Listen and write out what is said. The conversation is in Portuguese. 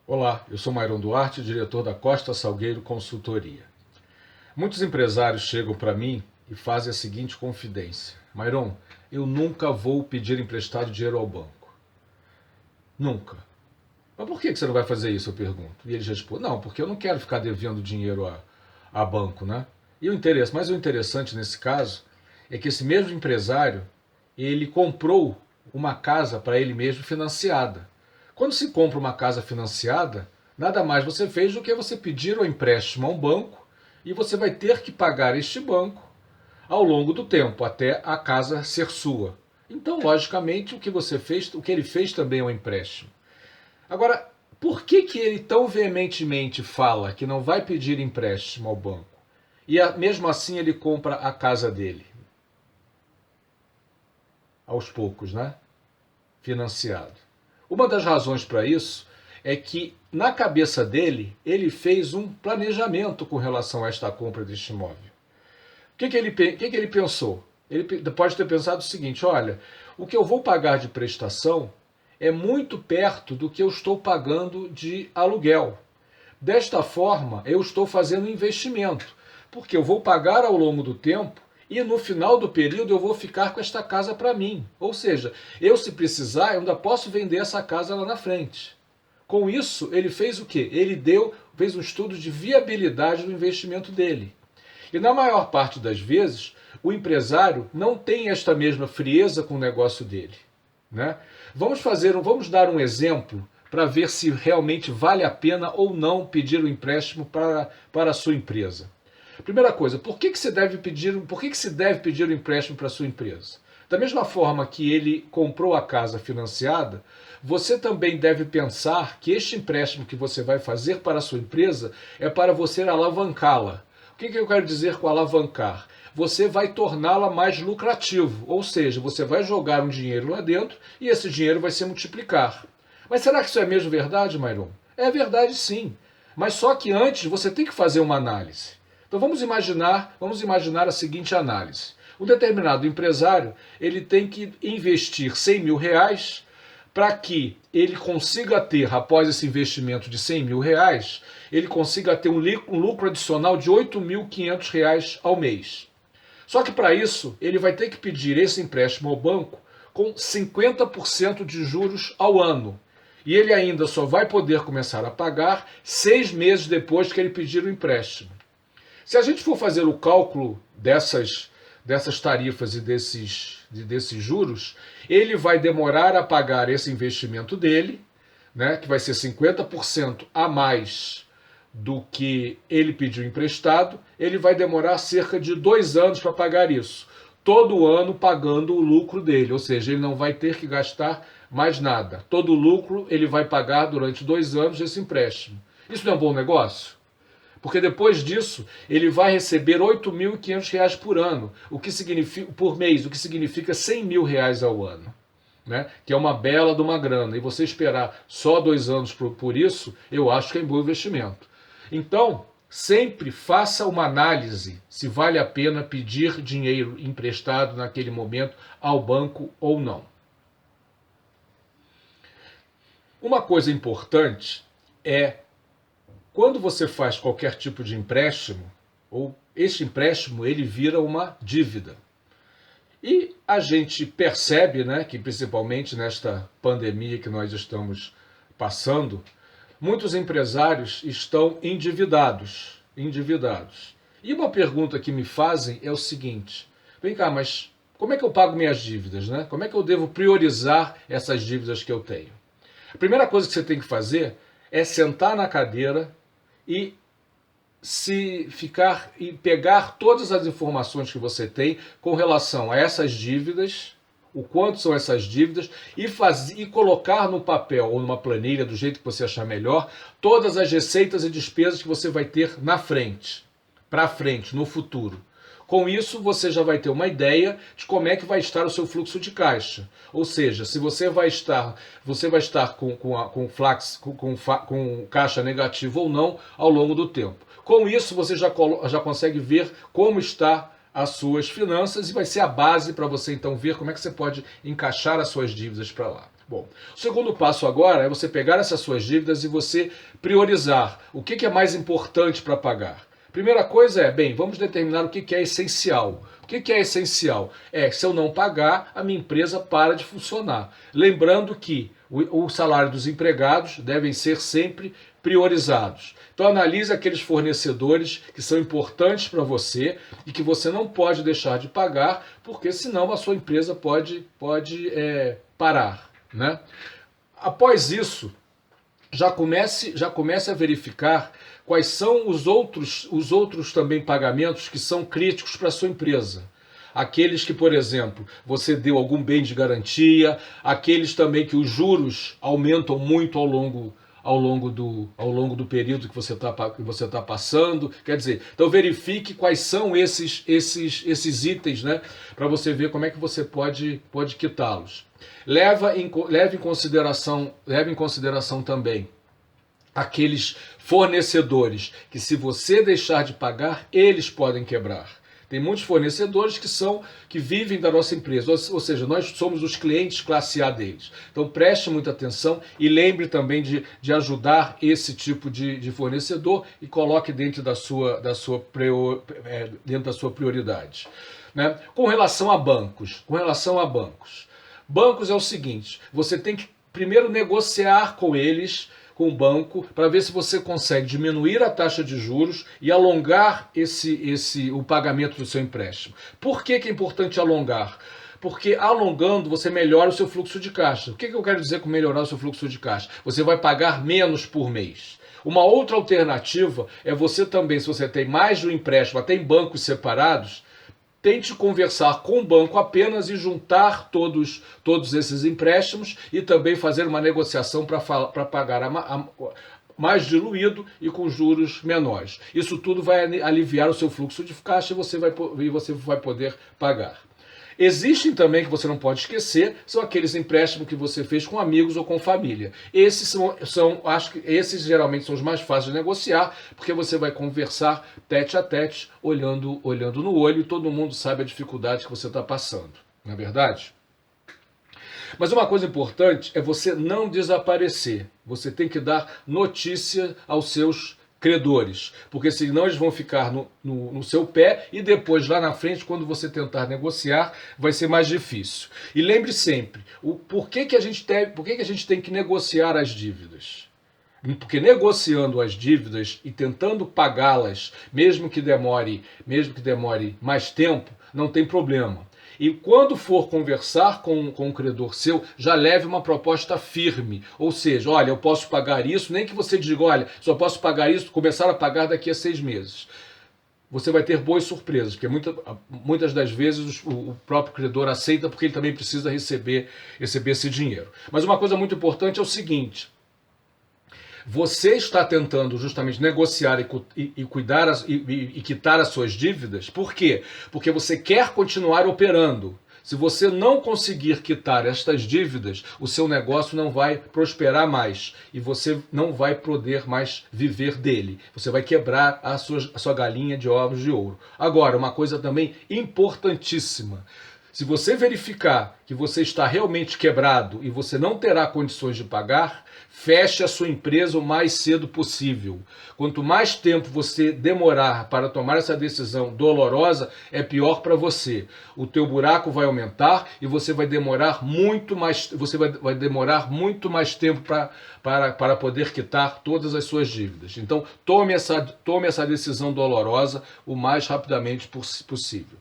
Olá, eu sou Mairon Duarte, diretor da Costa Salgueiro Consultoria. Muitos empresários chegam para mim e fazem a seguinte confidência: Mairon, eu nunca vou pedir emprestado dinheiro ao banco. Nunca. Mas por que você não vai fazer isso? Eu pergunto. E eles respondem: não, porque eu não quero ficar devendo dinheiro a banco, né? Mas o interessante nesse caso é que esse mesmo empresário, ele comprou uma casa para ele mesmo financiada. Quando se compra uma casa financiada, nada mais você fez do que você pedir o empréstimo a um banco e você vai ter que pagar este banco ao longo do tempo, até a casa ser sua. Então, logicamente, o que ele fez também é um empréstimo. Agora, por que ele tão veementemente fala que não vai pedir empréstimo ao banco? E mesmo assim ele compra a casa dele. Aos poucos, né? Financiado. Uma das razões para isso é que, na cabeça dele, ele fez um planejamento com relação a esta compra deste imóvel. O que ele pensou? Ele pode ter pensado o seguinte: olha, o que eu vou pagar de prestação é muito perto do que eu estou pagando de aluguel. Desta forma, eu estou fazendo um investimento, porque eu vou pagar ao longo do tempo e no final do período eu vou ficar com esta casa para mim. Ou seja, eu, se precisar, eu ainda posso vender essa casa lá na frente. Com isso, ele fez o quê? Fez um estudo de viabilidade do investimento dele. E na maior parte das vezes, o empresário não tem esta mesma frieza com o negócio dele, né? Vamos dar um exemplo para ver se realmente vale a pena ou não pedir o empréstimo para a sua empresa. Primeira coisa, por que se deve pedir o empréstimo para a sua empresa? Da mesma forma que ele comprou a casa financiada, você também deve pensar que este empréstimo que você vai fazer para a sua empresa é para você alavancá-la. O que eu quero dizer com alavancar? Você vai torná-la mais lucrativa, ou seja, você vai jogar um dinheiro lá dentro e esse dinheiro vai se multiplicar. Mas será que isso é mesmo verdade, Mairon? É verdade, sim. Mas só que antes você tem que fazer uma análise. Então vamos imaginar a seguinte análise. Um determinado empresário, ele tem que investir 100 mil reais para que ele consiga ter, após esse investimento de 100 mil reais, ele consiga ter um lucro adicional de 8.500 reais ao mês. Só que para isso, ele vai ter que pedir esse empréstimo ao banco com 50% de juros ao ano. E ele ainda só vai poder começar a pagar 6 meses depois que ele pedir o empréstimo. Se a gente for fazer o cálculo dessas tarifas e desses juros, ele vai demorar a pagar esse investimento dele, né, que vai ser 50% a mais do que ele pediu emprestado. Ele vai demorar cerca de 2 anos para pagar isso. Todo ano pagando o lucro dele, ou seja, ele não vai ter que gastar mais nada. Todo o lucro ele vai pagar durante 2 anos esse empréstimo. Isso não é um bom negócio? Porque depois disso, ele vai receber 8.500 reais por ano, por mês, o que significa 100 mil reais ao ano, né? Que é uma bela de uma grana. E você esperar só 2 anos por isso, eu acho que é um bom investimento. Então, sempre faça uma análise se vale a pena pedir dinheiro emprestado naquele momento ao banco ou não. Uma coisa importante é, quando você faz qualquer tipo de empréstimo, ou este empréstimo ele vira uma dívida. E a gente percebe, né, que principalmente nesta pandemia que nós estamos passando, muitos empresários estão endividados. E uma pergunta que me fazem é o seguinte: vem cá, mas como é que eu pago minhas dívidas, né? Como é que eu devo priorizar essas dívidas que eu tenho? A primeira coisa que você tem que fazer é sentar na cadeira e pegar todas as informações que você tem com relação a essas dívidas, o quanto são essas dívidas, e colocar no papel ou numa planilha, do jeito que você achar melhor, todas as receitas e despesas que você vai ter para frente, no futuro. Com isso, você já vai ter uma ideia de como é que vai estar o seu fluxo de caixa. Ou seja, se você vai estar com caixa negativo ou não ao longo do tempo. Com isso, você já consegue ver como está as suas finanças e vai ser a base para você então ver como é que você pode encaixar as suas dívidas para lá. Bom, o segundo passo agora é você pegar essas suas dívidas e você priorizar o que é mais importante para pagar. Primeira coisa é, bem, vamos determinar o que é essencial. O que é essencial? É, se eu não pagar, a minha empresa para de funcionar. Lembrando que o salário dos empregados devem ser sempre priorizados. Então analise aqueles fornecedores que são importantes para você e que você não pode deixar de pagar, porque senão a sua empresa pode parar, né? Após isso, já comece a verificar quais são os outros também pagamentos que são críticos para a sua empresa. Aqueles que, por exemplo, você deu algum bem de garantia, aqueles também que os juros aumentam muito ao longo do período que você tá passando. Quer dizer, então verifique quais são esses itens, né, para você ver como é que você pode quitá-los. Leve em consideração também aqueles fornecedores que, se você deixar de pagar, eles podem quebrar. Tem muitos fornecedores que vivem da nossa empresa, ou seja, nós somos os clientes classe A deles. Então preste muita atenção e lembre também de ajudar esse tipo de fornecedor e coloque dentro da sua prioridade. Né? Com relação a bancos, bancos é o seguinte: você tem que primeiro negociar com eles, com o banco, para ver se você consegue diminuir a taxa de juros e alongar o pagamento do seu empréstimo. Por que é importante alongar? Porque alongando você melhora o seu fluxo de caixa. O que eu quero dizer com melhorar o seu fluxo de caixa? Você vai pagar menos por mês. Uma outra alternativa é você também, se você tem mais de um empréstimo, até em bancos separados, tente conversar com o banco apenas e juntar todos esses empréstimos e também fazer uma negociação para pagar mais diluído e com juros menores. Isso tudo vai aliviar o seu fluxo de caixa e você vai poder pagar. Existem também, que você não pode esquecer, são aqueles empréstimos que você fez com amigos ou com família. Acho que esses geralmente são os mais fáceis de negociar, porque você vai conversar tete a tete, olhando no olho, e todo mundo sabe a dificuldade que você está passando. Não é verdade? Mas uma coisa importante é você não desaparecer. Você tem que dar notícia aos seus credores, porque senão eles vão ficar no seu pé e depois, lá na frente, quando você tentar negociar, vai ser mais difícil. E lembre sempre, por que a gente tem que negociar as dívidas? Porque negociando as dívidas e tentando pagá-las, mesmo que demore mais tempo, não tem problema. E quando for conversar com um credor seu, já leve uma proposta firme. Ou seja, olha, eu posso pagar isso, nem que você diga, olha, só posso pagar isso, começar a pagar daqui a 6 meses. Você vai ter boas surpresas, porque muitas das vezes o próprio credor aceita, porque ele também precisa receber esse dinheiro. Mas uma coisa muito importante é o seguinte: você está tentando justamente negociar e cuidar e quitar as suas dívidas. Por quê? Porque você quer continuar operando. Se você não conseguir quitar estas dívidas, o seu negócio não vai prosperar mais e você não vai poder mais viver dele. Você vai quebrar a sua galinha de ovos de ouro. Agora, uma coisa também importantíssima: se você verificar que você está realmente quebrado e você não terá condições de pagar, feche a sua empresa o mais cedo possível. Quanto mais tempo você demorar para tomar essa decisão dolorosa, é pior para você. O teu buraco vai aumentar e você vai demorar muito mais tempo para poder quitar todas as suas dívidas. Então, tome essa decisão dolorosa o mais rapidamente possível.